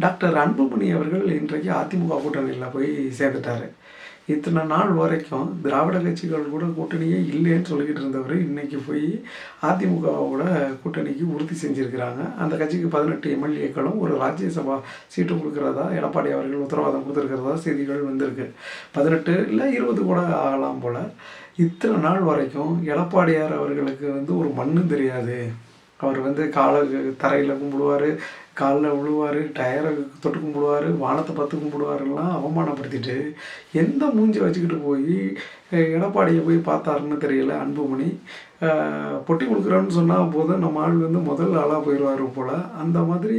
Doctor Anbumani அவர்கள் இன்றைக்கு அதிமுக கூட்டணியில் போய் சேர்ந்துட்டார். இத்தனை நாள் வரைக்கும் திராவிட கட்சிகள் கூட கூட்டணியே இல்லைன்னு சொல்லிக்கிட்டு இருந்தவர் இன்றைக்கி போய் அதிமுகவோட கூட்டணிக்கு உறுதி செஞ்சுருக்கிறாங்க. அந்த கட்சிக்கு 18 எம்எல்ஏக்களும் ஒரு ராஜ்யசபா சீட்டு கொடுக்குறதா எடப்பாடி அவர்கள் உத்தரவாதம் கொடுத்துருக்கிறதா செய்திகள் வந்திருக்கு. 18 இல்லை 20 கூட ஆகலாம் போல். இத்தனை நாள் வரைக்கும் எடப்பாடியார் அவர்களுக்கு ஒரு மண்ணும் தெரியாது. அவர் காலை தரையில் கும்பிடுவார், காலில் விழுவார், டயரை தொட்டு கும்பிடுவார், வானத்தை பார்த்து கும்பிடுவாரெல்லாம் அவமானப்படுத்திட்டு எந்த மூஞ்சி வச்சுக்கிட்டு போய் எடப்பாடியை போய் பார்த்தாருன்னு தெரியல அன்புமணி. பொட்டி கொடுக்குறோன்னு சொன்னால் போதும் நம்ம ஆள் முதல் ஆளாக போயிடுவார் போல். அந்த மாதிரி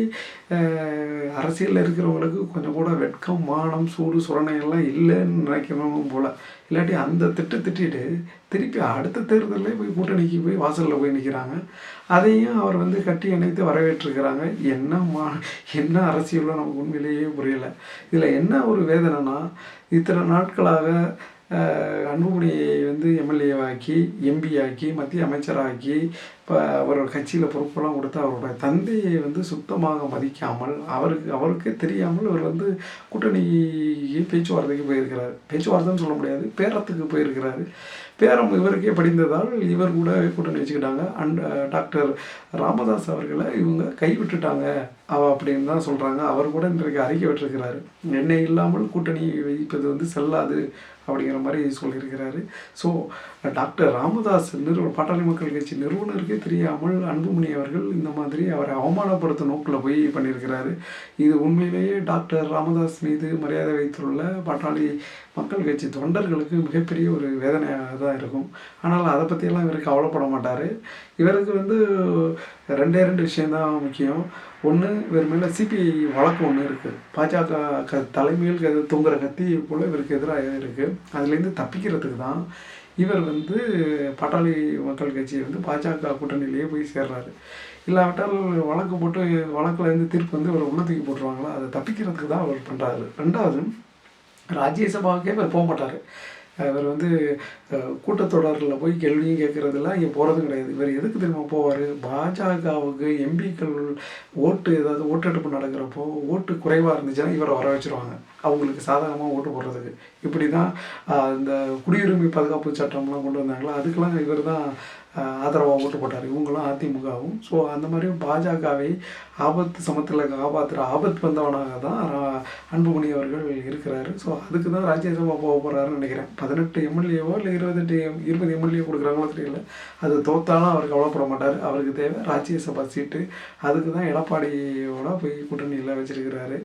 அரசியலில் இருக்கிறவங்களுக்கு கொஞ்சம் கூட வெட்கம், மானம், சூடு, சுரணையெல்லாம் இல்லைன்னு நினைக்கிறவங்க போல். இல்லாட்டி அந்த திட்டிட்டு திருப்பி அடுத்த தேர்தலில் போய் கூட்டணிக்கு போய் வாசலில் போய் நிற்கிறாங்க. அதையும் அவர் கட்டி அணைத்து வரவேற்றிருக்கிறாங்க. என்ன அரசியலோ நமக்கு உண்மையிலேயே புரியலை. இதில் என்ன ஒரு வேதனைனா, இத்தனை நாட்களாக அன்புமணியை எம்எல்ஏவாக்கி, எம்பி ஆக்கி, மத்திய அமைச்சராக்கி, இப்போ அவரோட கட்சியில் பொறுப்பெல்லாம் கொடுத்து அவரோட தந்தையை சுத்தமாக மதிக்காமல், அவருக்கே தெரியாமல் இவர் கூட்டணிக்கு பேச்சுவார்த்தைக்கு போயிருக்கிறார். பேச்சுவார்த்தைன்னு சொல்ல முடியாது, பேரத்துக்கு போயிருக்கிறாரு. பேரம் இவருக்கே படிந்ததால் இவர் கூட கூட்டணி வச்சுக்கிட்டாங்க. டாக்டர் ராமதாஸ் அவர்களை இவங்க கைவிட்டுட்டாங்க அப்படின்னு தான் சொல்கிறாங்க. அவர் கூட இன்றைக்கு அறிக்கை விட்டுருக்கிறாரு. என்னை இல்லாமல் கூட்டணி வைப்பது செல்லாது அப்படிங்கிற மாதிரி சொல்லியிருக்கிறாரு. ஸோ டாக்டர் ராமதாஸ் பாட்டாளி மக்கள் கட்சி நிறுவனருக்கே தெரியாமல் அன்புமணி அவர்கள் இந்த மாதிரி அவரை அவமானப்படுத்த நோக்கில் போய் பண்ணியிருக்கிறாரு. இது உண்மையிலேயே டாக்டர் ராமதாஸ் மீது மரியாதை வைத்துள்ள பாட்டாளி மக்கள் கட்சி தொண்டர்களுக்கு மிகப்பெரிய ஒரு வேதனையாக தான் இருக்கும். ஆனால் அதை பற்றியெல்லாம் இவர் கவலைப்பட மாட்டார். இவருக்கு ரெண்டு விஷயந்தான் முக்கியம். ஒன்று, இவர் மேலே சிபிஐ வழக்கு ஒன்று இருக்குது. பாஜக தலைமையில் தூங்குற கத்தி போல் இவருக்கு எதிராக இருக்குது. அதுலேருந்து தப்பிக்கிறதுக்கு தான் இவர் பாட்டாளி மக்கள் கட்சியை பாஜக கூட்டணியிலேயே போய் சேர்றாரு. இல்லாவிட்டால் வழக்கு போட்டு வழக்கில் தீர்ப்பு இவர் உள்ளத்துக்கு போட்டுருவாங்களா, அதை தப்பிக்கிறதுக்கு தான் அவர் பண்ணுறாரு. ரெண்டாவது, ராஜ்யசபாவுக்கே இவர் போக மாட்டார். இவர் கூட்டத்தொடரில் போய் கேள்வியும் கேட்குறதெல்லாம் இங்கே போகிறதும் கிடையாது. இவர் எதுக்கு தெரியுமா போவார்? பாஜகவுக்கு எம்பிக்கள் ஏதாவது ஓட்டெடுப்பு நடக்கிறப்போ ஓட்டு குறைவாக இருந்துச்சுன்னா இவரை வர வச்சுருவாங்க, அவங்களுக்கு சாதகமாக ஓட்டு போடுறதுக்கு. இப்படி தான் இந்த குடியுரிமை பாதுகாப்பு சட்டம்லாம் கொண்டு வந்தாங்களா, அதுக்கெல்லாம் இவர் தான் ஆதரவாக ஓட்டு போட்டார், இவங்களும் அதிமுகவும். ஸோ அந்த மாதிரி பாஜகவை ஆபத்து சமத்தில் காப்பாற்றுற ஆபத்து வந்தவனாக தான் அன்புமணி அவர்கள் இருக்கிறாரு. ஸோ அதுக்கு தான் ராஜ்யசபா போக போகிறாருன்னு நினைக்கிறேன். 18 எம்எல்ஏவோ இல்லை 20 எம்எல்ஏ கொடுக்குறாங்களோ தெரியல. அது தோத்தாலும் அவர் கவலைப்பட மாட்டார். அவருக்கு தேவை ராஜ்யசபா சீட்டு. அதுக்கு தான் எடப்பாடியோட போய் கூட்டணியில் வச்சுருக்கிறாரு.